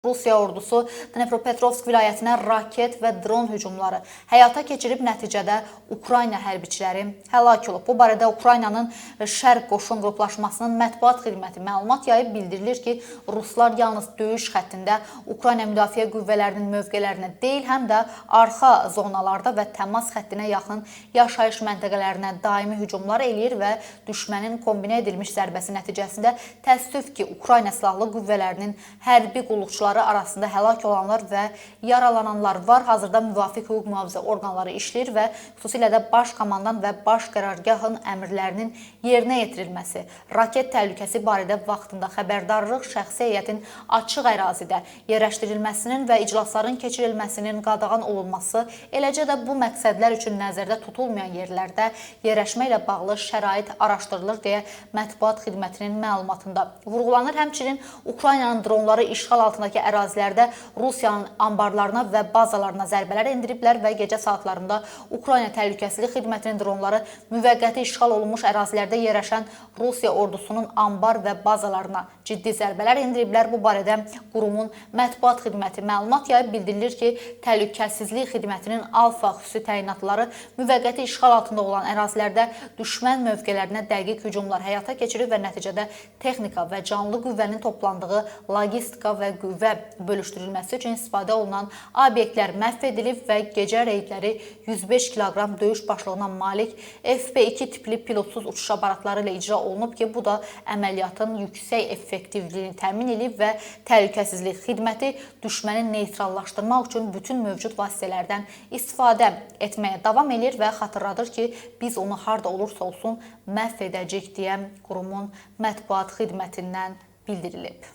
Rusiya ordusu Dnepropetrovsk vilayətinə raket və dron hücumları həyata keçirib, nəticədə Ukrayna hərbiçiləri həlak olub. Bu barədə Ukraynanın Şərq Qoşun Qruplaşmasının mətbuat xidməti məlumat yayıb. Bildirilir ki, Ruslar yalnız döyüş xəttində Ukrayna müdafiə qüvvələrinin mövqelərinə deyil, həm də arxa zonalarda və təmas xəttinə yaxın yaşayış məntəqələrinə daimi hücumlar eləyir və düşmənin kombinə edilmiş zərbəsi nəticəsində təəssüf ki, Ukrayna silahlı qüvvələrinin hərbi qulluqçuları arasında həlak olanlar və yaralananlar var. Hazırda müvafiq hüquq mühafizə orqanları işləyir və xüsusilə də baş komandan və baş qərargahın əmrlərinin yerinə yetirilməsi, raket təhlükəsi barədə vaxtında xəbərdarlıq, şəxsi heyətin açıq ərazidə yerləşdirilməsinin və iclasların keçirilməsinin qadağan olunması, eləcə də bu məqsədlər üçün nəzərdə tutulmayan yerlərdə yerləşmə ilə bağlı şərait araşdırılır deyə mətbuat xidmətinin məlumatında vurğulanır. Həmçinin Ukraynanın dronları işğal altındakı ərazilərdə Rusiyanın anbarlarına və bazalarına zərbələr endiriblər və gecə saatlarında Ukrayna Təhlükəsizlik Xidmətinin dronları müvəqqəti işğal olunmuş ərazilərdə yerləşən Rusiya ordusunun anbar və bazalarına ciddi zərbələr endiriblər. Bu barədə qurumun mətbuat xidməti məlumat yayıb. Bildirilir ki, Təhlükəsizlik Xidmətinin Alfa xüsusi təyinatları müvəqqəti işğal altında olan ərazilərdə düşmən mövqelərinə dəqiq hücumlar həyata keçirir və nəticədə texnika və canlı qüvvənin toplandığı logistika və qüvvə bölüşdürülməsi üçün istifadə olunan obyektlər məhv edilib və gecə reydləri 105 kiloqram döyüş başlığına malik FP2 tipli pilotsuz uçuş aparatları ilə icra olunub ki, bu da əməliyyatın yüksək effektivliyini təmin edib və Təhlükəsizlik Xidməti düşməni neytrallaşdırmaq üçün bütün mövcud vasitələrdən istifadə etməyə davam edir və xatırladır ki, biz onu harda olursa olsun məhv edəcəyik deyə qurumun mətbuat xidmətindən bildirilib.